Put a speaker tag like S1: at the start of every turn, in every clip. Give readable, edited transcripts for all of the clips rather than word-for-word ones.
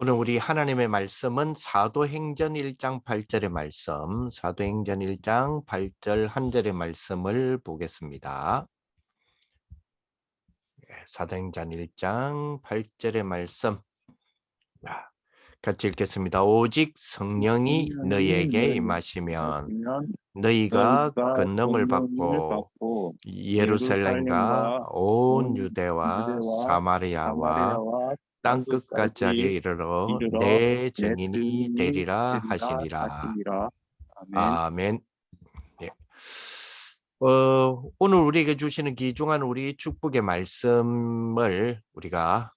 S1: 오늘 우리 하나님의 말씀은 사도행전 1장 8절의 말씀, 사도행전 1장 8절 1절의 말씀을 보겠습니다. 사도행전 1장 8절의 말씀. 같이 읽겠습니다. 오직 성령이
S2: 성령이
S1: 너희에게
S2: 너희에게
S1: 임하시면
S2: 임하시면
S1: 너희가
S2: 너희가
S1: 권능을
S2: 권능을
S1: 받고
S2: 받고
S1: 예루살렘과
S2: 예루살렘과
S1: 온
S2: 온
S1: 유대와
S2: 유대와
S1: 사마리아와
S2: 사마리아와
S1: 땅 끝까지
S2: 땅끝까지
S1: 이르러
S2: 이르러
S1: 내
S2: 내
S1: 증인이
S2: 증인이
S1: 되리라
S2: 되리라
S1: 하시니라.
S2: 하시니라. 아멘.
S1: 아멘. 예. 오늘 우리에게 주시는 귀중한 우리 축복의 말씀을 우리가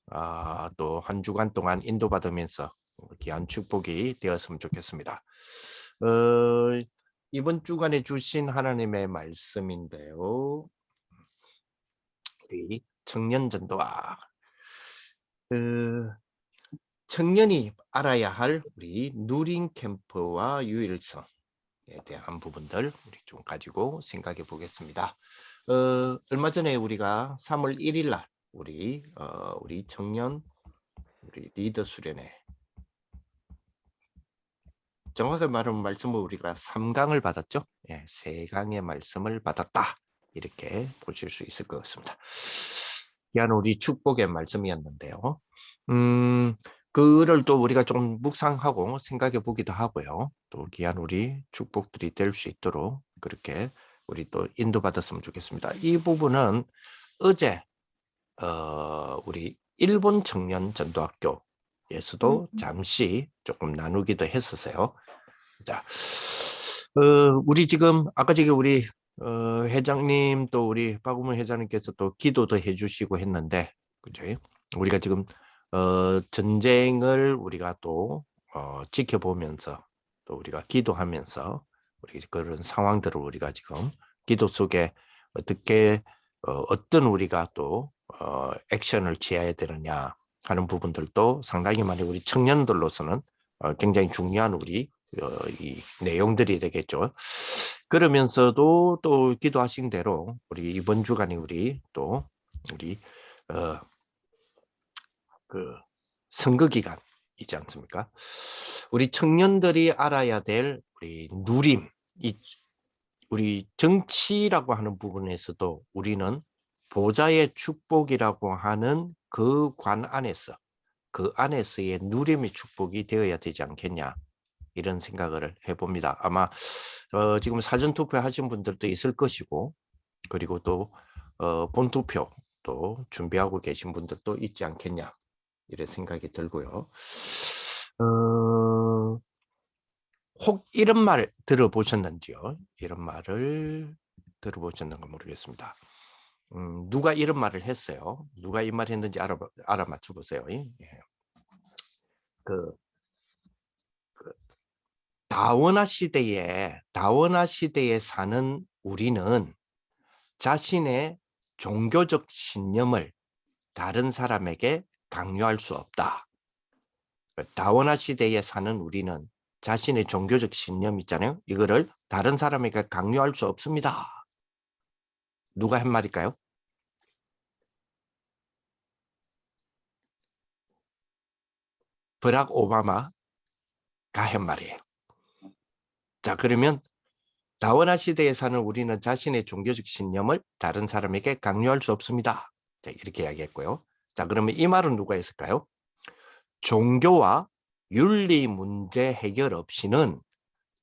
S1: 또 한 주간 동안 인도받으면서 귀한 축복이 되었으면 좋겠습니다. 이번 주간에 주신 하나님의 말씀인데요. 우리 청년 전도와 청년이 알아야 할 우리 누린 캠프와 유일성에 대한 부분들 우리 좀 가지고 생각해 보겠습니다. 얼마 전에 우리가 3월 1일 날 우리 청년 우리 리더 수련회, 정확하게 말하면 말씀을 우리가 3강을 받았죠. 예, 3강의 말씀을 받았다, 이렇게 보실 수 있을 것 같습니다. 귀한 우리 축복의 말씀이었는데요. 그를 또 우리가 좀 묵상하고 생각해 보기도 하고요. 또 귀한 우리 축복들이 될 수 있도록 그렇게 우리 또 인도받았으면 좋겠습니다. 이 부분은 어제 우리 일본 청년 전도학교에서도 잠시 조금 나누기도 했었어요. 자, 우리 지금 아까 저기 우리 회장님 또 우리 박우문 회장님께서 또 기도도 해주시고 했는데, 그죠? 우리가 지금 전쟁을 우리가 또 지켜보면서 또 우리가 기도하면서 우리 그런 상황들을 우리가 지금 기도 속에 어떻게 어떤 우리가 또 액션을 취해야 되느냐 하는 부분들도 상당히 많이 우리 청년들로서는 굉장히 중요한 우리 이 내용들이 되겠죠. 그러면서도 또 기도하신 대로 우리 이번 주간에 우리 또 우리 그 선거 기간 있지 않습니까? 우리 청년들이 알아야 될 우리 누림, 우리 정치라고 하는 부분에서도 우리는 보좌의 축복이라고 하는 그 관 안에서 그 안에서의 누림의 축복이 되어야 되지 않겠냐, 이런 생각을 해봅니다. 아마 지금 사전투표 하신 분들도 있을 것이고, 그리고 또 본투표 또 준비하고 계신 분들도 있지 않겠냐, 이런 생각이 들고요. 혹 이런 말 들어보셨는지요? 이런 말을 들어보셨는가 모르겠습니다. 누가 이런 말을 했어요? 누가 이 말 했는지 알아맞혀 보세요. 예. 다원화 시대에 사는 우리는 자신의 종교적 신념을 다른 사람에게 강요할 수 없다. 다원화 시대에 사는 우리는 자신의 종교적 신념 있잖아요. 이거를 다른 사람에게 강요할 수 없습니다. 누가 한 말일까요? 버락 오바마가 한 말이에요. 자, 그러면 다원화 시대에 사는 우리는 자신의 종교적 신념을 다른 사람에게 강요할 수 없습니다. 자, 이렇게 이야기했고요. 자, 그러면 이 말은 누가 했을까요? 종교와 윤리 문제 해결 없이는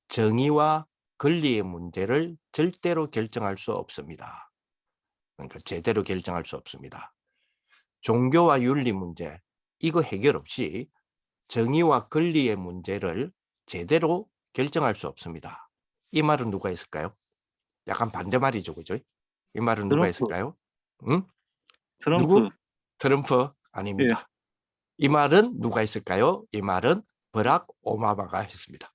S1: 정의와 권리의 문제를 절대로 결정할 수 없습니다. 그러니까 제대로 결정할 수 없습니다. 종교와 윤리 문제, 이거 해결 없이 정의와 권리의 문제를 제대로 결정할 수 없습니다. 이 말은 누가 했을까요? 약간 반대말이죠, 그죠? 이 말은 누가
S2: 트럼프.
S1: 했을까요? 응?
S2: 트럼프.
S1: 누구? 트럼프?
S2: 예.
S1: 아닙니다. 이 말은 누가 했을까요? 이 말은 버락 오바마가 했습니다.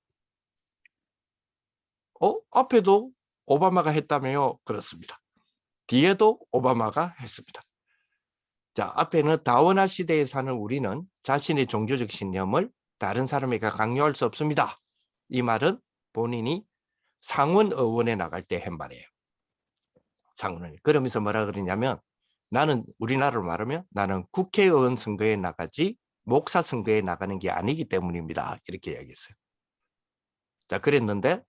S1: 앞에도 오바마가 했다며요? 그렇습니다. 뒤에도 오바마가 했습니다. 자, 앞에는 다원화 시대에 사는 우리는 자신의 종교적 신념을 다른 사람에게 강요할 수 없습니다. 이 말은 본인이 상원의원에 나갈 때 한 말이에요. 상원의원. 그러면서 뭐라 그러냐면, 나는, 우리나라로 말하면 나는 국회의원 선거에 나가지 목사 선거에 나가는 게 아니기 때문입니다. 이렇게 이야기했어요. 자, 그랬는데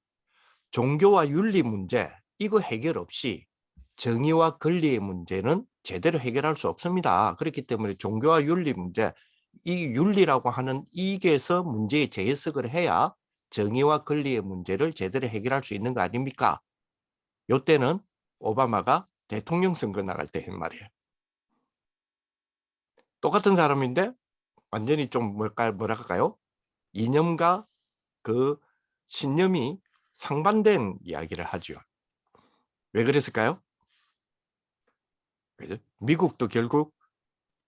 S1: 종교와 윤리 문제 이거 해결 없이 정의와 권리의 문제는 제대로 해결할 수 없습니다. 그렇기 때문에 종교와 윤리 문제, 이 윤리라고 하는 이게서 문제에 재해석을 해야 정의와 권리의 문제를 제대로 해결할 수 있는 거 아닙니까? 이때는 오바마가 대통령 선거 나갈 때 한 말이에요. 똑같은 사람인데 완전히 좀 뭐라 할까요? 이념과 그 신념이 상반된 이야기를 하죠. 왜 그랬을까요? 그죠? 미국도 결국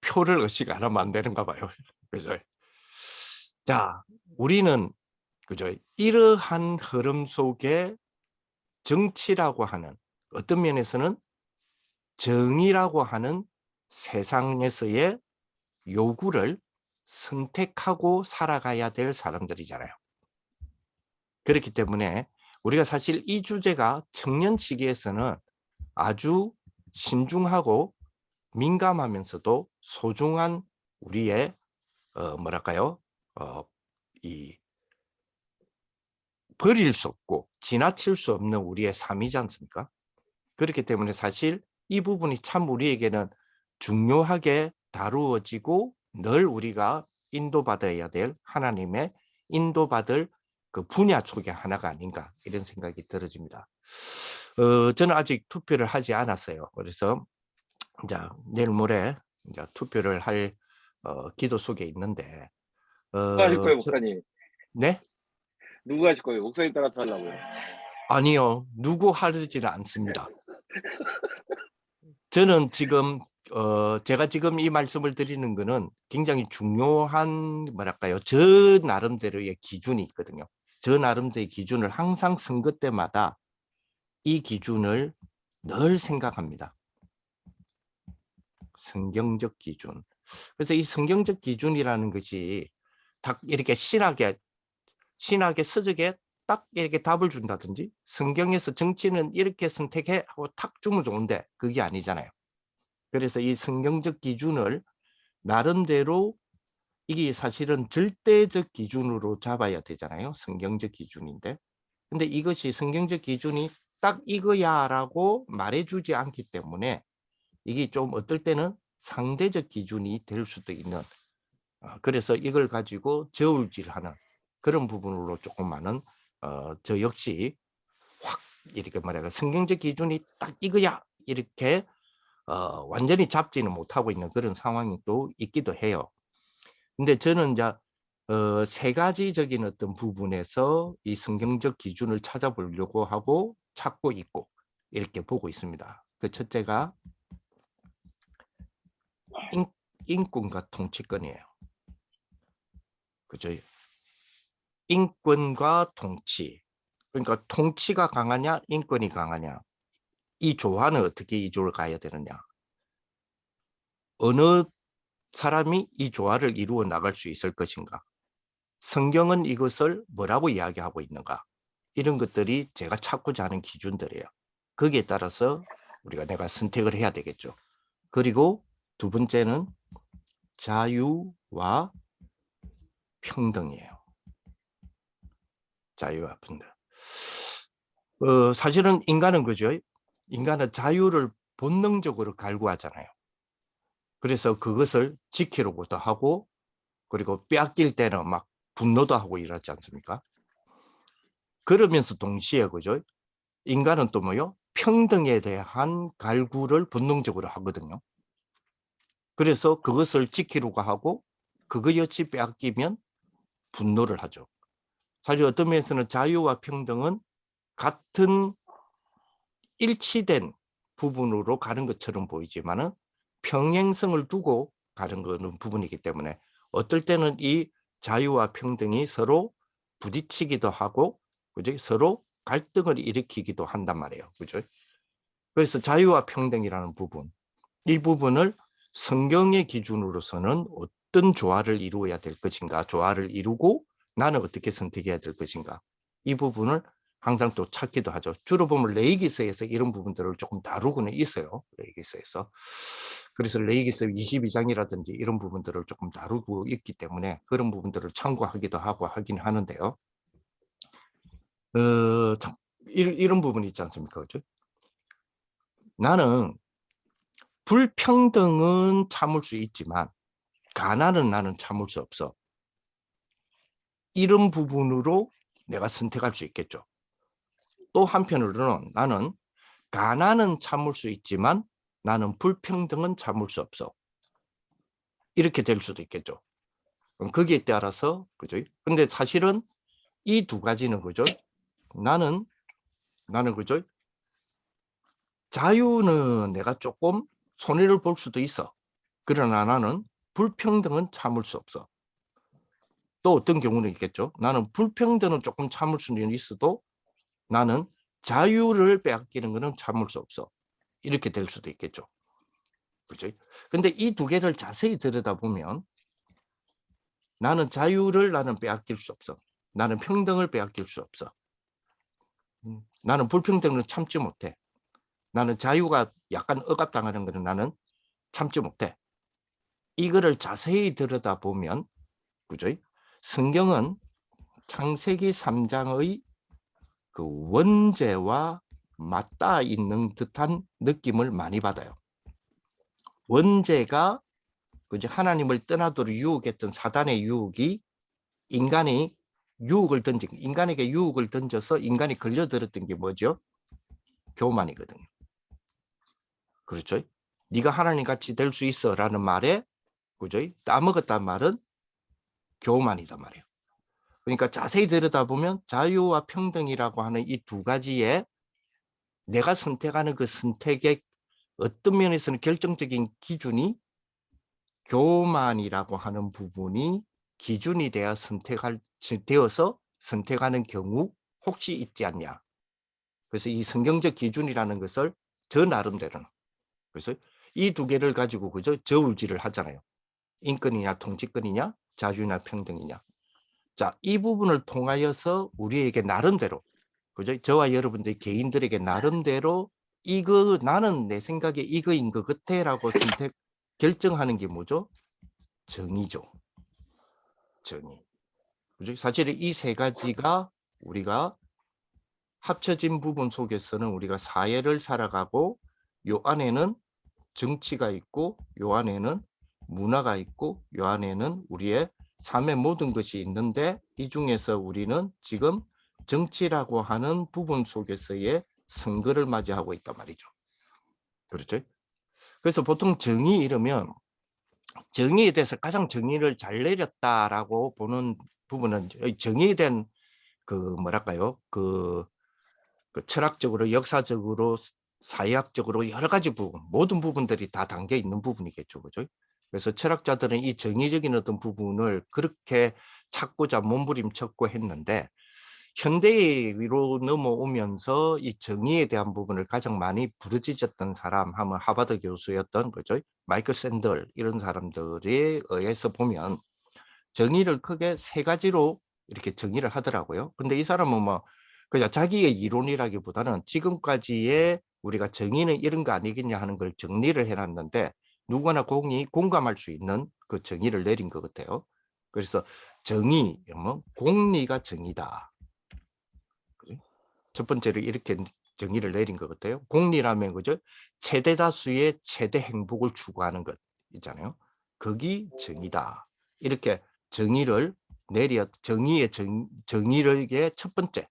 S1: 표를 의식 안 하면 안 되는가 봐요. 그죠? 자, 우리는 그죠? 이러한 흐름 속에 정치라고 하는 어떤 면에서는 정의라고 하는 세상에서의 요구를 선택하고 살아가야 될 사람들이잖아요. 그렇기 때문에 우리가 사실 이 주제가 청년 시기에서는 아주 신중하고 민감하면서도 소중한 우리의 뭐랄까요? 이 버릴 수 없고 지나칠 수 없는 우리의 삶이지 않습니까? 그렇기 때문에 사실 이 부분이 참 우리에게는 중요하게 다루어지고 늘 우리가 인도받아야 될 하나님의 인도받을 그 분야 속의 하나가 아닌가 이런 생각이 들어집니다. 저는 아직 투표를 하지 않았어요. 그래서 이제 내일 모레 이제 투표를 할 기도 속에 있는데
S2: 누가 하실 거예요,
S1: 저,
S2: 목사님?
S1: 네?
S2: 누구 하실 거예요? 목사님 따라서 하려고요.
S1: 아니요. 누구 하지는 않습니다. 저는 지금 제가 지금 이 말씀을 드리는 거는 굉장히 중요한 뭐랄까요? 저 나름대로의 기준이 있거든요. 저 나름대로의 기준을 항상 선거 때마다 이 기준을 늘 생각합니다. 성경적 기준. 그래서 이 성경적 기준이라는 것이 딱 이렇게 신학의 서적에 딱 이렇게 답을 준다든지 성경에서 정치는 이렇게 선택해 하고 탁 주면 좋은데 그게 아니잖아요. 그래서 이 성경적 기준을 나름대로 이게 사실은 절대적 기준으로 잡아야 되잖아요. 성경적 기준인데. 근데 이것이 성경적 기준이 딱 이거야라고 말해주지 않기 때문에 이게 좀 어떨 때는 상대적 기준이 될 수도 있는 그래서 이걸 가지고 저울질하는 그런 부분으로 조금 많은 저 역시 확 이렇게 말해가 성경적 기준이 딱 이거야 이렇게 완전히 잡지는 못하고 있는 그런 상황이 또 있기도 해요. 근데 저는 이제 세 가지적인 어떤 부분에서 이 성경적 기준을 찾아보려고 하고 찾고 있고 이렇게 보고 있습니다. 그 첫째가 인권과 통치권이에요. 그죠? 인권과 통치. 그러니까 통치가 강하냐, 인권이 강하냐. 이 조화는 어떻게 이 조를 가야 되느냐. 어느 사람이 이 조화를 이루어 나갈 수 있을 것인가. 성경은 이것을 뭐라고 이야기하고 있는가. 이런 것들이 제가 찾고자 하는 기준들이에요. 거기에 따라서 내가 선택을 해야 되겠죠. 그리고 두 번째는 자유와 평등이에요. 자유와 평등. 사실은 인간은 그죠? 인간은 자유를 본능적으로 갈구하잖아요. 그래서 그것을 지키려고도 하고 그리고 빼앗길 때는 막 분노도 하고 이러지 않습니까? 그러면서 동시에 그죠? 인간은 또 뭐요? 평등에 대한 갈구를 본능적으로 하거든요. 그래서 그것을 지키려고 하고 그것이 빼앗기면 분노를 하죠. 사실 어떤 면에서는 자유와 평등은 같은 일치된 부분으로 가는 것처럼 보이지만은 평행성을 두고 가는 거는 부분이기 때문에 어떨 때는 이 자유와 평등이 서로 부딪히기도 하고 그죠? 서로 갈등을 일으키기도 한단 말이에요. 그죠? 그래서 자유와 평등이라는 부분, 이 부분을 성경의 기준으로서는 어떤 조화를 이루어야 될 것인가, 조화를 이루고 나는 어떻게 선택해야 될 것인가, 이 부분을 항상 또 찾기도 하죠. 주로 보면 레이기서에서 이런 부분들을 조금 다루고는 있어요. 레이기서에서. 그래서 레이기스 22장이라든지 이런 부분들을 조금 다루고 있기 때문에 그런 부분들을 참고하기도 하고 하긴 하는데요. 이런 부분이 있지 않습니까? 그죠? 나는 불평등은 참을 수 있지만 가난은 나는 참을 수 없어. 이런 부분으로 내가 선택할 수 있겠죠. 또 한편으로는 나는 가난은 참을 수 있지만 나는 불평등은 참을 수 없어. 이렇게 될 수도 있겠죠. 거기에 따라서 그죠? 근데 사실은 이 두 가지는 그죠? 나는 그죠? 자유는 내가 조금 손해를 볼 수도 있어. 그러나 나는 불평등은 참을 수 없어. 또 어떤 경우는 있겠죠. 나는 불평등은 조금 참을 수는 있어도 나는 자유를 빼앗기는 것은 참을 수 없어. 이렇게 될 수도 있겠죠. 그죠? 근데 이 두 개를 자세히 들여다보면 나는 자유를 나는 빼앗길 수 없어. 나는 평등을 빼앗길 수 없어. 나는 불평등을 참지 못해. 나는 자유가 약간 억압당하는 것은 나는 참지 못해. 이거를 자세히 들여다보면 그죠? 성경은 창세기 3장의 그 원죄와 맞닿아 있는 듯한 느낌을 많이 받아요. 원죄가 그죠? 하나님을 떠나도록 유혹했던 사단의 유혹이 인간에게 유혹을 던져서 인간이 걸려들었던 게 뭐죠? 교만이거든요. 그렇죠? 네가 하나님 같이 될 수 있어라는 말에 그죠? 따먹었단 말은 교만이단 말이에요. 그러니까 자세히 들여다보면 자유와 평등이라고 하는 이 두 가지에 내가 선택하는 그 선택의 어떤 면에서는 결정적인 기준이 교만이라고 하는 부분이 기준이 되어서 선택하는 경우 혹시 있지 않냐. 그래서 이 성경적 기준이라는 것을 저 나름대로는 그래서 이 두 개를 가지고 그저 저울질을 하잖아요. 인권이냐 통치권이냐 자유나 평등이냐. 자, 이 부분을 통하여서 우리에게 나름대로 그죠? 저와 여러분들 개인들에게 나름대로 이거 나는 내 생각에 이거인 것 같아라고 결정하는 게 뭐죠? 정의죠. 정의. 그죠? 사실 이 세 가지가 우리가 합쳐진 부분 속에서는 우리가 사회를 살아가고 요 안에는 정치가 있고 요 안에는 문화가 있고 요 안에는 우리의 삶의 모든 것이 있는데 이 중에서 우리는 지금 정치라고 하는 부분 속에서의 선거를 맞이하고 있단 말이죠. 그렇죠? 그래서 보통 정의 이러면 정의에 대해서 가장 정의를 잘 내렸다라고 보는 부분은 정의에 대한 그 뭐랄까요? 그 철학적으로 역사적으로 사회학적으로 여러 가지 부분 모든 부분들이 다 담겨 있는 부분이겠죠. 그죠? 그래서 철학자들은 이 정의적인 어떤 부분을 그렇게 찾고자 몸부림쳤고 했는데 현대로 넘어오면서 이 정의에 대한 부분을 가장 많이 부르짖었던 사람 하면 하버드 교수였던 거죠. 마이클 샌들 이런 사람들에 의해서 보면 정의를 크게 세 가지로 이렇게 정의를 하더라고요. 근데 이 사람은 뭐 그냥 자기의 이론이라기보다는 지금까지의 우리가 정의는 이런 거 아니겠냐 하는 걸 정리를 해놨는데 누구나 공감할 수 있는 그 정의를 내린 것 같아요. 그래서 정의, 뭐 공리가 정의다. 첫 번째로 이렇게 정의를 내린 것 같아요. 공리라면 그죠? 최대 다수의 최대 행복을 추구하는 것 있잖아요. 그게 정의다. 이렇게 정의를 정의의 첫 번째.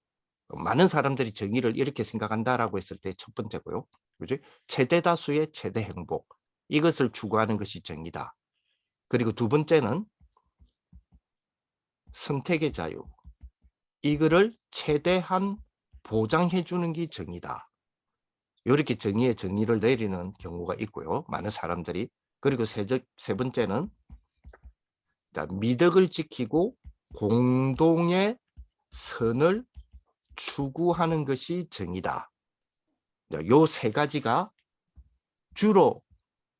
S1: 많은 사람들이 정의를 이렇게 생각한다라고 했을 때 첫 번째고요. 그죠? 최대 다수의 최대 행복. 이것을 추구하는 것이 정의다. 그리고 두 번째는 선택의 자유. 이거를 최대한 보장해 주는 게 정의다. 이렇게 정의를 내리는 경우가 있고요. 많은 사람들이. 그리고 세 번째는 미덕을 지키고 공동의 선을 추구하는 것이 정의다. 요 세 가지가 주로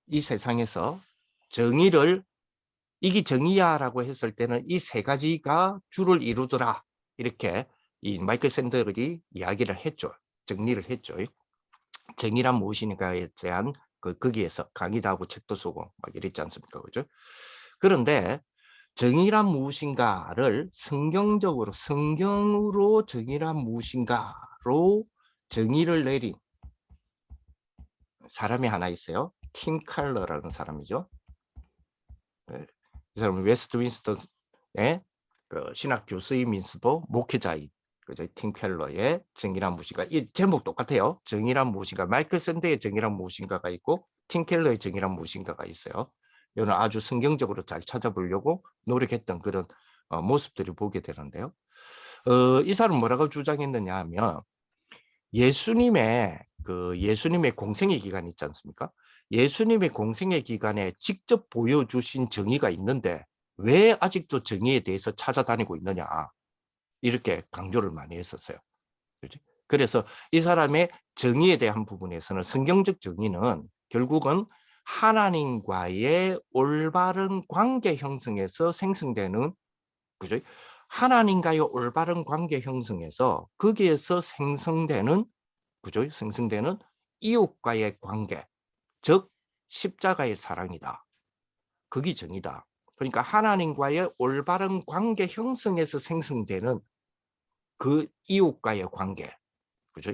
S1: 이 세상에서 정의를 이게 정의야라고 했을 때는 이 세 가지가 주를 이루더라. 이렇게 이 마이클 샌들이 이야기를 했죠. 정리를 했죠. 정의란 무엇이니까에 대한 거기에서 강의도 하고 책도 쓰고 막 이랬지 않습니까? 그죠? 그런데 정의란 무엇인가를 성경으로 정의란 무엇인가로 정의를 내린 사람이 하나 있어요. 팀 칼러라는 사람이죠. 이 사람은 웨스트민스터의 신학 교수이면서도 목회자인 그죠? 팀 켈러의 정의란 무엇인가. 이 제목 똑같아요. 정의란 무엇인가. 마이클 샌드의 정의란 무엇인가가 있고 팀 켈러의 정의란 무엇인가가 있어요. 이거는 아주 성경적으로 잘 찾아보려고 노력했던 그런 모습들을 보게 되는데요. 이 사람은 뭐라고 주장했느냐 하면 예수님의 공생의 기간 있지 않습니까? 예수님의 공생의 기간에 직접 보여주신 정의가 있는데 왜 아직도 정의에 대해서 찾아다니고 있느냐 이렇게 강조를 많이 했었어요. 그렇지? 그래서 이 사람의 정의에 대한 부분에서는 성경적 정의는 결국은 하나님과의 올바른 관계 형성에서 생성되는 그죠? 하나님과의 올바른 관계 형성에서 거기에서 생성되는 그죠? 생성되는 이웃과의 관계, 즉 십자가의 사랑이다. 그게 정의다. 그러니까 하나님과의 올바른 관계 형성에서 생성되는 그 이웃과의 관계, 그죠?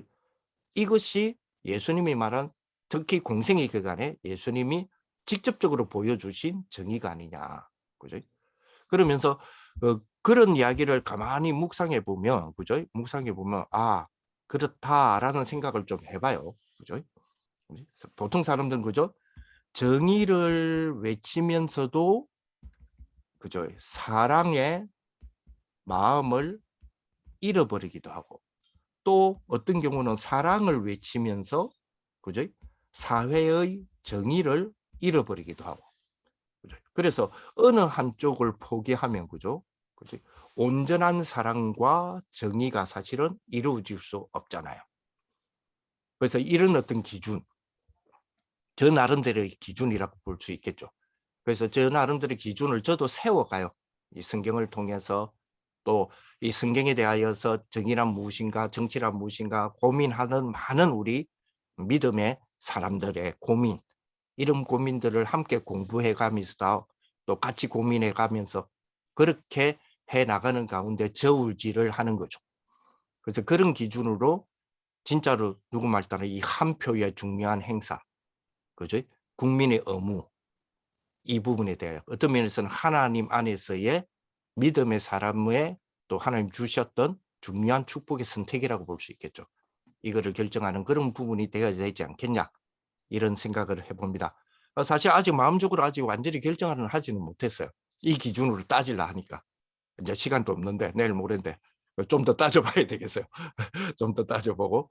S1: 이것이 예수님이 말한 특히 공생의 기간에 예수님이 직접적으로 보여주신 정의가 아니냐, 그죠? 그러면서 그런 이야기를 가만히 묵상해 보면, 그죠? 묵상해 보면 그렇다라는 생각을 좀 해봐요, 그죠? 보통 사람들은 그죠? 정의를 외치면서도 그죠? 사랑의 마음을 잃어버리기도 하고 또 어떤 경우는 사랑을 외치면서 그죠? 사회의 정의를 잃어버리기도 하고 그죠? 그래서 어느 한쪽을 포기하면 그죠? 그죠? 온전한 사랑과 정의가 사실은 이루어질 수 없잖아요. 그래서 이런 어떤 기준, 저 나름대로의 기준이라고 볼 수 있겠죠. 그래서 저 나름대로의 기준을 저도 세워가요. 이 성경을 통해서 또 이 성경에 대하여서 정의란 무엇인가, 정치란 무엇인가 고민하는 많은 우리 믿음의 사람들의 고민, 이런 고민들을 함께 공부해 가면서 또 같이 고민해 가면서 그렇게 해 나가는 가운데 저울질을 하는 거죠. 그래서 그런 기준으로 진짜로 누구 말 따라 이 한 표의 중요한 행사, 그죠? 국민의 의무, 이 부분에 대해 어떤 면에서는 하나님 안에서의 믿음의 사람의 또 하나님 주셨던 중요한 축복의 선택이라고 볼 수 있겠죠. 이거를 결정하는 그런 부분이 되어야 되지 않겠냐 이런 생각을 해봅니다. 사실 아직 마음적으로 아직 완전히 결정을 하지는 못했어요. 이 기준으로 따지려 하니까 이제 시간도 없는데 내일 모레인데 좀 더 따져봐야 되겠어요. 좀 더 따져보고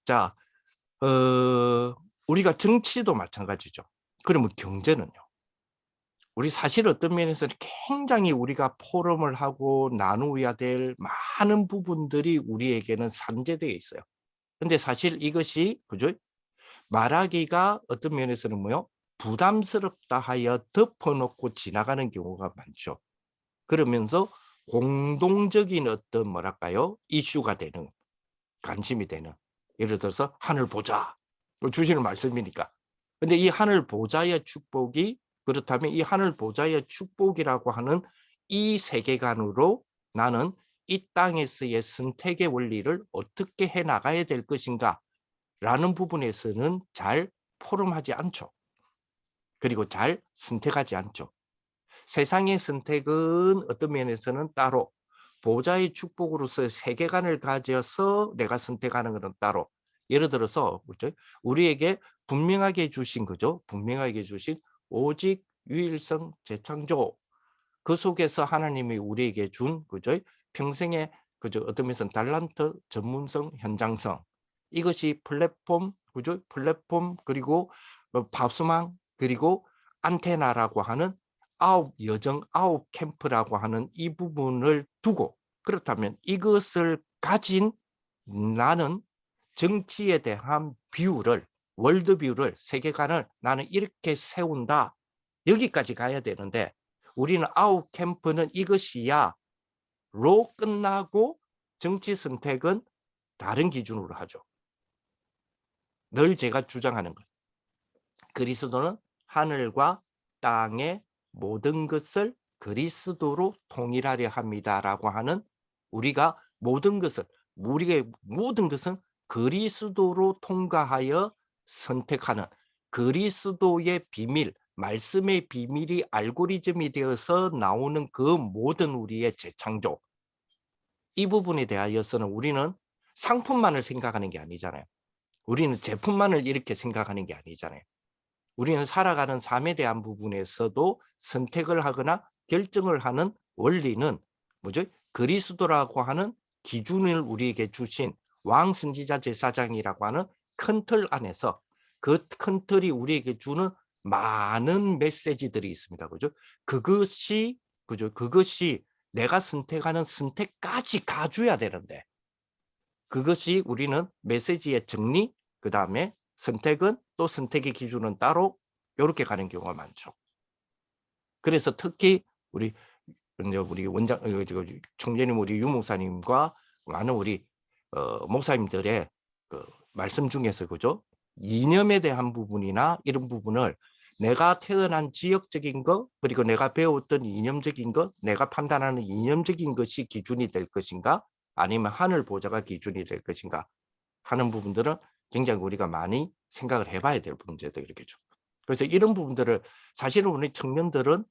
S1: 자 우리가 정치도 마찬가지죠. 그러면 경제는요? 우리 사실 어떤 면에서는 굉장히 우리가 포럼을 하고 나누어야 될 많은 부분들이 우리에게는 산재되어 있어요. 근데 사실 이것이 그죠? 말하기가 어떤 면에서는 뭐요? 부담스럽다 하여 덮어놓고 지나가는 경우가 많죠. 그러면서 공동적인 어떤 뭐랄까요? 이슈가 되는, 관심이 되는. 예를 들어서 하늘 보자. 주시는 말씀이니까. 근데 이 하늘 보자의 축복이 그렇다면 이 하늘 보자의 축복이라고 하는 이 세계관으로 나는 이 땅에서의 선택의 원리를 어떻게 해 나가야 될 것인가 라는 부분에서는 잘 포럼하지 않죠. 그리고 잘 선택하지 않죠. 세상의 선택은 어떤 면에서는 따로 보좌의 축복으로서 세계관을 가져서 내가 선택하는 것은 따로 예를 들어서 그렇죠? 우리에게 분명하게 주신 거죠. 분명하게 주신 오직 유일성 재창조 그 속에서 하나님이 우리에게 준 그죠? 평생의 그죠? 어떤 면에서는 달란트, 전문성, 현장성 이것이 플랫폼 그죠? 플랫폼 그리고 밥수망 그리고 안테나라고 하는 아홉 캠프라고 하는 이 부분을 두고 그렇다면 이것을 가진 나는 정치에 대한 뷰를 월드뷰를 세계관을 나는 이렇게 세운다. 여기까지 가야 되는데 우리는 아홉 캠프는 이것이야 로 끝나고 정치 선택은 다른 기준으로 하죠. 늘 제가 주장하는 것. 그리스도는 하늘과 땅의 모든 것을 그리스도로 통일하려 합니다라고 하는 우리가 모든 것은 그리스도로 통과하여 선택하는 그리스도의 비밀, 말씀의 비밀이 알고리즘이 되어서 나오는 그 모든 우리의 재창조, 이 부분에 대하여서는 우리는 상품만을 생각하는 게 아니잖아요. 우리는 제품만을 이렇게 생각하는 게 아니잖아요. 우리는 살아가는 삶에 대한 부분에서도 선택을 하거나 결정을 하는 원리는 뭐죠? 그리스도라고 하는 기준을 우리에게 주신 왕 선지자 제사장이라고 하는 큰 틀 안에서 그 큰 틀이 우리에게 주는 많은 메시지들이 있습니다. 그죠? 그것이 내가 선택하는 선택까지 가줘야 되는데, 그것이 우리는 메시지의 정리, 그 다음에 선택은 또 선택의 기준은 따로 이렇게 가는 경우가 많죠. 그래서 특히 우리 원장 총재님, 우리 유 목사님과 많은 우리 목사님들의 그 말씀 중에서 그죠? 이념에 대한 부분이나 이런 부분을 내가 태어난 지역적인 것, 그리고 내가 배웠던 이념적인 것, 내가 판단하는 이념적인 것이 기준이 될 것인가, 아니면 하늘 보좌가 기준이 될 것인가 하는 부분들은 굉장히 우리가 많이 생각을 해봐야 될 문제들이겠죠. 그래서 이런 부분들을 사실은 우리 청년들은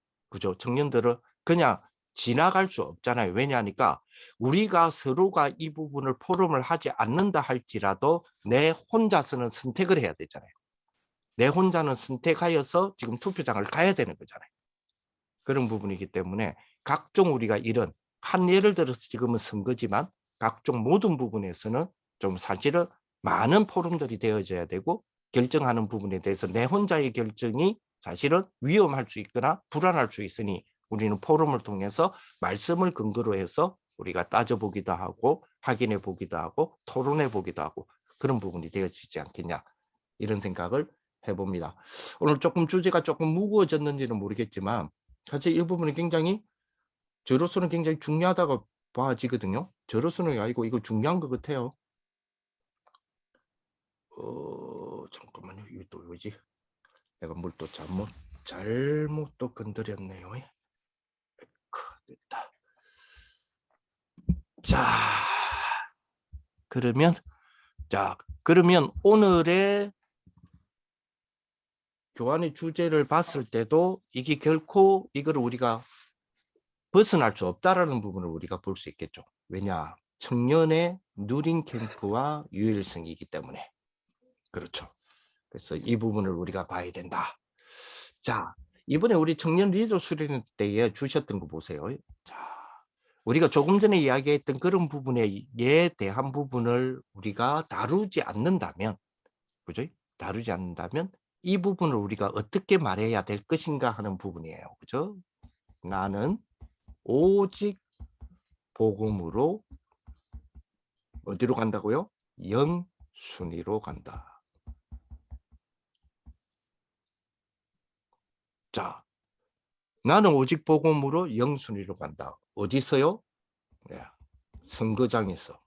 S1: 그냥 지나갈 수 없잖아요. 왜냐하니까 우리가 서로가 이 부분을 포럼을 하지 않는다 할지라도 내 혼자서는 선택을 해야 되잖아요. 내 혼자는 선택하여서 지금 투표장을 가야 되는 거잖아요. 그런 부분이기 때문에 각종 우리가 이런 예를 들어서 지금은 선거지만 각종 모든 부분에서는 좀 사실은 많은 포럼들이 되어져야 되고, 결정하는 부분에 대해서 내 혼자의 결정이 사실은 위험할 수 있거나 불안할 수 있으니 우리는 포럼을 통해서 말씀을 근거로 해서 우리가 따져보기도 하고 확인해 보기도 하고 토론해 보기도 하고 그런 부분이 되어지지 않겠냐, 이런 생각을 해봅니다. 오늘 조금 주제가 조금 무거워졌는지는 모르겠지만 사실 이 부분이 굉장히 저로서는 굉장히 중요하다고 봐지거든요. 저로서는 아이고 이거 중요한 것 같아요. 잠깐만요. 이거 또 뭐지? 내가 뭘 또 잘못 또 건드렸네요. 됐다. 그러면 오늘의 교환의 주제를 봤을 때도 이게 결코 이걸 우리가 벗어날 수 없다라는 부분을 우리가 볼 수 있겠죠. 왜냐? 청년의 누린 캠프와 유일성이기 때문에. 그렇죠. 그래서 이 부분을 우리가 봐야 된다. 자, 이번에 우리 청년 리더 수련 때에 주셨던 거 보세요. 자, 우리가 조금 전에 이야기했던 그런 부분에 대한 부분을 우리가 다루지 않는다면, 그죠? 다루지 않는다면 이 부분을 우리가 어떻게 말해야 될 것인가 하는 부분이에요. 그죠? 나는 오직 복음으로 어디로 간다고요? 영순위로 간다. 자, 나는 오직 복음으로 영순위로 간다. 어디서요? 네, 선거장에서.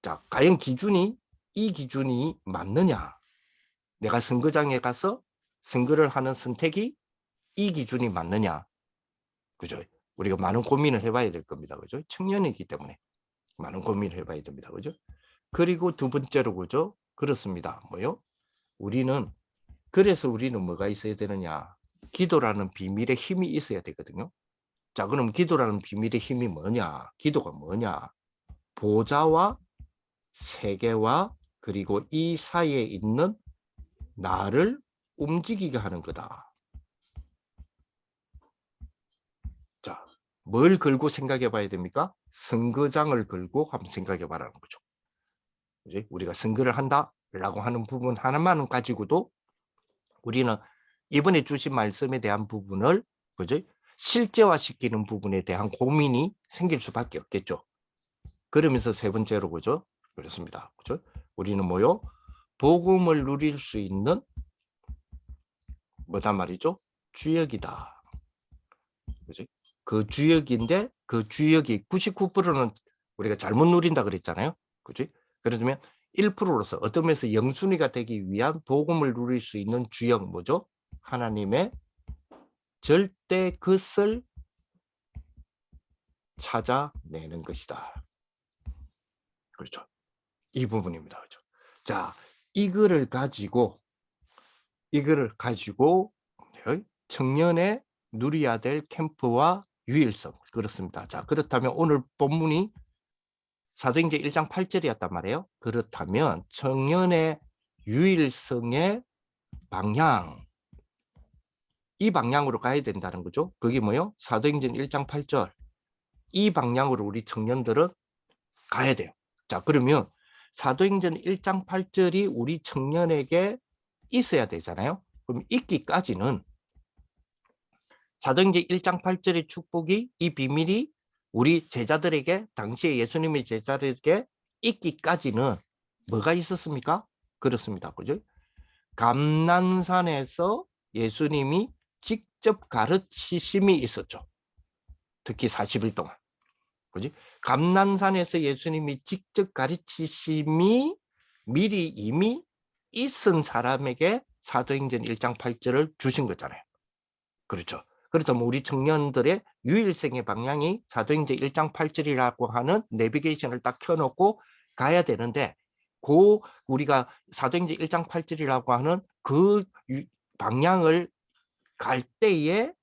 S1: 자, 과연 이 기준이 맞느냐? 내가 선거장에 가서 선거를 하는 선택이 이 기준이 맞느냐? 그죠? 우리가 많은 고민을 해봐야 될 겁니다. 그죠? 청년이기 때문에 많은 고민을 해봐야 됩니다. 그죠? 그리고 두 번째로, 그죠? 그렇습니다. 뭐요? 그래서 우리는 뭐가 있어야 되느냐? 기도라는 비밀의 힘이 있어야 되거든요. 자, 그럼 기도라는 비밀의 힘이 뭐냐? 기도가 뭐냐? 보좌와 세계와 그리고 이 사이에 있는 나를 움직이게 하는 거다. 자, 뭘 걸고 생각해 봐야 됩니까? 선거장을 걸고 한번 생각해 봐라는 거죠. 그치? 우리가 선거를 한다라고 하는 부분 하나만 가지고도 우리는 이번에 주신 말씀에 대한 부분을, 그죠? 실제화시키는 부분에 대한 고민이 생길 수밖에 없겠죠. 그러면서 세 번째로, 그죠? 그렇습니다. 그죠? 우리는 뭐요? 복음을 누릴 수 있는 뭐단 말이죠? 주역이다. 그죠? 그 주역인데 그 주역이 99%는 우리가 잘못 누린다 그랬잖아요. 그지? 그러면 1%로서 어떤 면에서 영순위가 되기 위한 복음을 누릴 수 있는 주역 뭐죠? 하나님의 절대 것을 찾아내는 것이다. 그렇죠. 이 부분입니다. 그렇죠. 자, 이거를 가지고 청년의 누려야 될 캠프와 유일성. 그렇습니다. 자, 그렇다면 오늘 본문이 사도행전 1장 8절이었단 말이에요. 그렇다면 청년의 유일성의 방향, 이 방향으로 가야 된다는 거죠. 그게 뭐요? 사도행전 1장 8절. 이 방향으로 우리 청년들은 가야 돼요. 자, 그러면 사도행전 1장 8절이 우리 청년에게 있어야 되잖아요. 그럼 있기까지는 사도행전 1장 8절의 축복이, 이 비밀이 우리 제자들에게, 당시에 예수님의 제자들에게 있기까지는 뭐가 있었습니까? 그렇습니다. 그죠? 감난산에서 예수님이 직접 가르치심이 있었죠. 특히 40일 동안. 그지? 감난산에서 예수님이 직접 가르치심이 미리 이미 있은 사람에게 사도행전 1장 8절을 주신 거잖아요. 그렇죠. 그렇다면 우리 청년들의 유일성의 방향이 사도행전 1장 8절이라고 하는 내비게이션을 딱 켜놓고 가야 되는데, 우리가 사도행전 1장 8절이라고 하는 그 방향을 갈 때에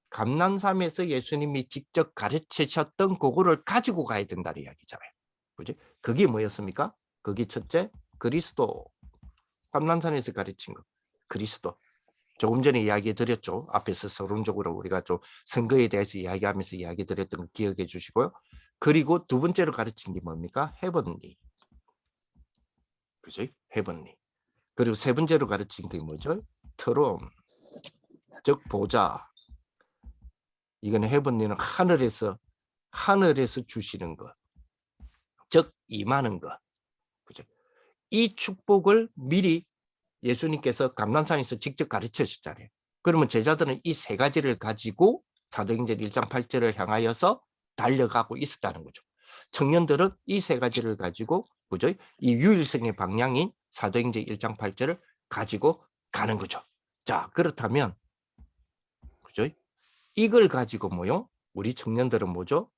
S1: 감난산에서 예수님이 직접 가르치셨던 그거를 가지고 가야 된다는 이야기잖아요. 그지? 그게 뭐였습니까? 그게 첫째, 그리스도. 감난산에서 가르친 거. 그리스도. 조금 전에 이야기 드렸죠. 앞에서 서론적으로 우리가 좀 선거에 대해서 이야기하면서 이야기 드렸던 거 기억해 주시고요. 그리고 두 번째로 가르친 게 뭡니까? 헤븐리. 그지? 헤븐리. 그리고 세 번째로 가르친 게 뭐죠? 트론. 즉 보좌. 이건 헤븐리는 하늘에서 주시는 것. 즉 임하는 것. 그죠? 이 축복을 미리 예수님께서 감난산에서 직접 가르치셨잖아요. 그러면 제자들은 이 세 가지를 가지고 사도행전 1장 8절을 향하여서 달려가고 있었다는 거죠. 청년들은 이 세 가지를 가지고, 그죠? 이 유일성의 방향인 사도행전 1장 8절을 가지고 가는 거죠. 자, 그렇다면, 그죠? 이걸 가지고 뭐요? 우리 청년들은 뭐죠?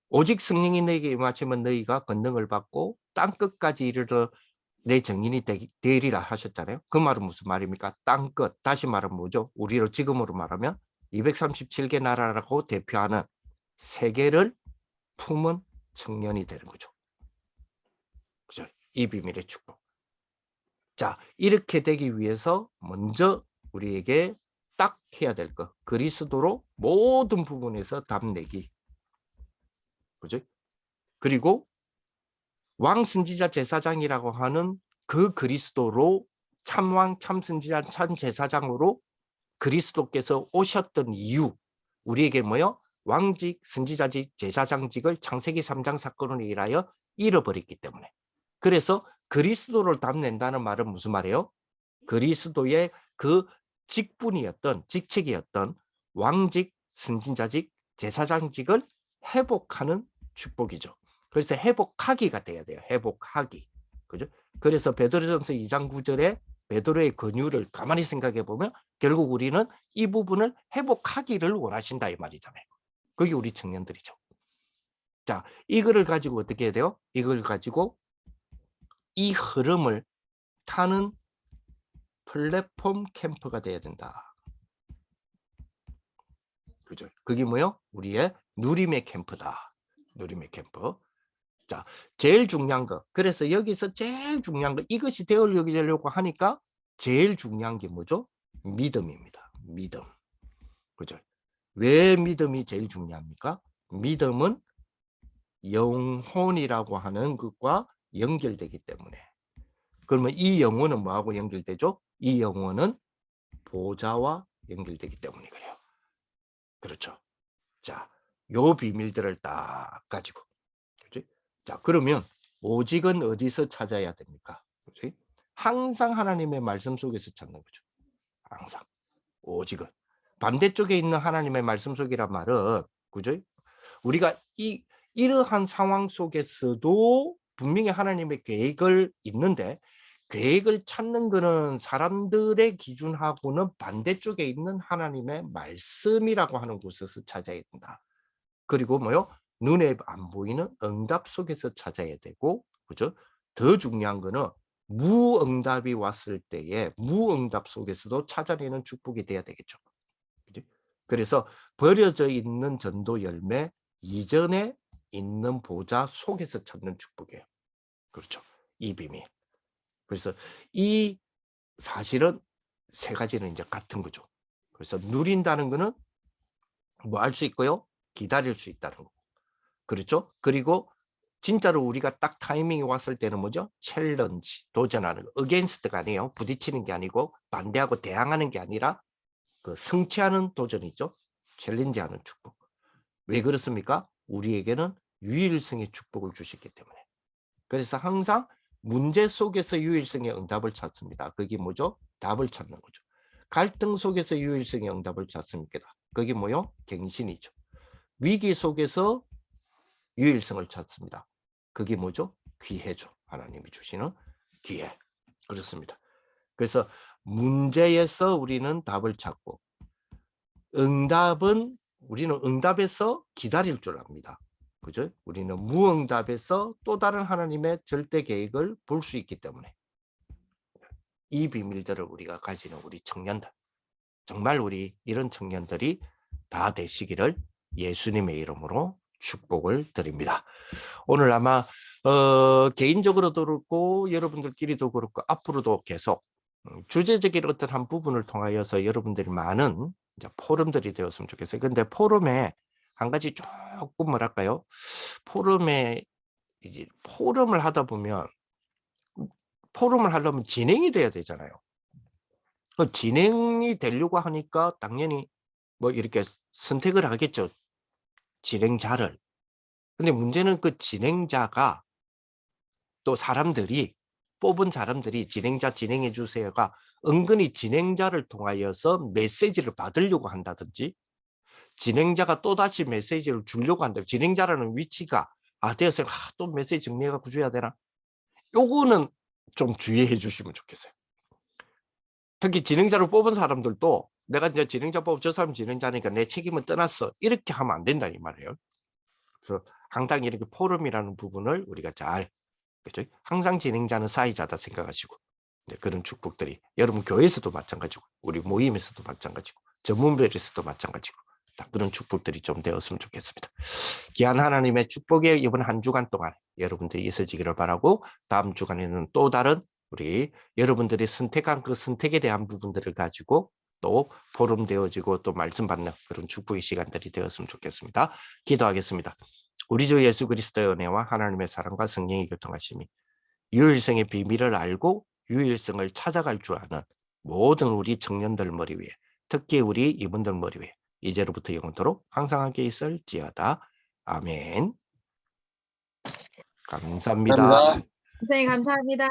S1: 오직 성령이 너에게 임하시면 너희가 권능을 받고 땅 끝까지 이르러 내 증인이 되리라 하셨잖아요. 그 말은 무슨 말입니까? 땅 끝. 다시 말하면 뭐죠? 우리로 지금으로 말하면 237개 나라라고 대표하는 세계를 품은 청년이 되는 거죠. 그죠? 이 비밀의 축복. 자, 이렇게 되기 위해서 먼저 우리에게 딱 해야 될 것. 그리스도로 모든 부분에서 답내기. 그죠? 그리고 왕선지자 제사장이라고 하는 그 그리스도로, 참왕 참선지자 참제사장으로 그리스도께서 오셨던 이유, 우리에게 뭐요? 왕직, 선지자직, 제사장직을 창세기 3장 사건으로 인하여 잃어버렸기 때문에. 그래서 그리스도를 답낸다는 말은 무슨 말이에요? 그리스도의 그 직책이었던 왕직, 선지자직, 제사장직을 회복하는 축복이죠. 그래서 회복하기가 돼야 돼요. 회복하기. 그죠? 그래서 베드로전서 2장 9절에 베드로의 권유를 가만히 생각해 보면 결국 우리는 이 부분을 회복하기를 원하신다 이 말이잖아요. 그게 우리 청년들이죠. 자, 이거를 가지고 어떻게 해야 돼요? 이걸 가지고 이 흐름을 타는 플랫폼 캠프가 돼야 된다. 그죠? 그게 뭐요? 우리의 누림의 캠프다. 누림의 캠프. 자, 제일 중요한 거. 그래서 여기서 제일 중요한 거, 이것이 되려고 하니까 제일 중요한 게 뭐죠? 믿음입니다. 믿음. 그죠? 왜 믿음이 제일 중요합니까? 믿음은 영혼이라고 하는 것과 연결되기 때문에. 그러면 이 영혼은 뭐하고 연결되죠? 이 영혼은 보좌와 연결되기 때문에 그래요. 그렇죠. 자, 요 비밀들을 딱 가지고. 그렇지? 자, 그러면 오직은 어디서 찾아야 됩니까? 그렇지? 항상 하나님의 말씀 속에서 찾는 거죠. 항상. 오직은. 반대쪽에 있는 하나님의 말씀 속이란 말은, 그죠? 우리가 이러한 상황 속에서도 분명히 하나님의 계획을 있는데 계획을 찾는 거는 사람들의 기준하고는 반대쪽에 있는 하나님의 말씀이라고 하는 곳에서 찾아야 된다. 그리고 뭐요? 눈에 안 보이는 응답 속에서 찾아야 되고, 그죠? 더 중요한 거는 무응답이 왔을 때에 무응답 속에서도 찾아내는 축복이 돼야 되겠죠. 그죠? 그래서 버려져 있는 전도 열매 이전에 있는 보좌 속에서 찾는 축복이에요. 그렇죠. 이 비밀. 그래서 이 사실은 세 가지는 이제 같은 거죠. 그래서 누린다는 거는 뭐 할 수 있고요. 기다릴 수 있다는 거. 그렇죠? 그리고 진짜로 우리가 딱 타이밍이 왔을 때는 뭐죠? 챌린지, 도전하는 거. 어게인스트가 아니에요. 부딪히는 게 아니고 반대하고 대항하는 게 아니라 그 성취하는 도전이 있죠. 챌린지하는 축복. 왜 그렇습니까? 우리에게는 유일성의 축복을 주셨기 때문에. 그래서 항상 문제 속에서 유일성의 응답을 찾습니다. 그게 뭐죠? 답을 찾는 거죠. 갈등 속에서 유일성의 응답을 찾습니다. 그게 뭐요? 갱신이죠. 위기 속에서 유일성을 찾습니다. 그게 뭐죠? 기회죠. 하나님이 주시는 기회. 그렇습니다. 그래서 문제에서 우리는 답을 찾고 우리는 응답에서 기다릴 줄 압니다. 그죠? 우리는 무응답에서 또 다른 하나님의 절대 계획을 볼 수 있기 때문에 이 비밀들을 우리가 가지는 우리 청년들, 정말 우리 이런 청년들이 다 되시기를 예수님의 이름으로 축복을 드립니다. 오늘 아마 개인적으로도 그렇고 여러분들끼리도 그렇고 앞으로도 계속 주제적인 어떤 한 부분을 통하여서 여러분들이 많은 이제 포럼들이 되었으면 좋겠어요. 근데 포럼에 한 가지 조금 뭐랄까요? 포럼에 이제 포럼을 하다 보면 포럼을 하려면 진행이 돼야 되잖아요. 그 진행이 되려고 하니까 당연히 뭐 이렇게 선택을 하겠죠. 진행자를. 근데 문제는 그 진행자가 또 사람들이 뽑은 사람들이 진행자 진행해 주세요가 은근히 진행자를 통하여서 메시지를 받으려고 한다든지 진행자가 또다시 메시지를 주려고 한다. 진행자라는 위치가 대어서 또 메시지 정리해 갖고 줘야 되나? 요거는 좀 주의해 주시면 좋겠어요. 특히 진행자를 뽑은 사람들도 내가 이제 진행자 뽑은 저 사람 진행자니까 내 책임은 떠났어. 이렇게 하면 안 된다 이 말이에요. 그래서 항상 이렇게 포럼이라는 부분을 우리가 잘 그죠? 항상 진행자는 사회자다 생각하시고 그런 축복들이 여러분 교회에서도 마찬가지고 우리 모임에서도 마찬가지고 전문별에서도 마찬가지고 다 그런 축복들이 좀 되었으면 좋겠습니다. 귀한 하나님의 축복에 이번 한 주간 동안 여러분들이 있어지기를 바라고 다음 주간에는 또 다른 우리 여러분들이 선택한 그 선택에 대한 부분들을 가지고 또 포럼되어지고 또 말씀 받는 그런 축복의 시간들이 되었으면 좋겠습니다. 기도하겠습니다. 우리 주 예수 그리스도의 은혜와 하나님의 사랑과 성령의 교통하심이 유일성의 비밀을 알고 유일성을 찾아갈 줄 아는 모든 우리 청년들 머리 위에 특히 우리 이분들 머리 위에 이제로부터 영원토록 항상 함께 있을지어다. 아멘. 감사합니다.
S2: 감사합니다.
S3: 선생님 감사합니다.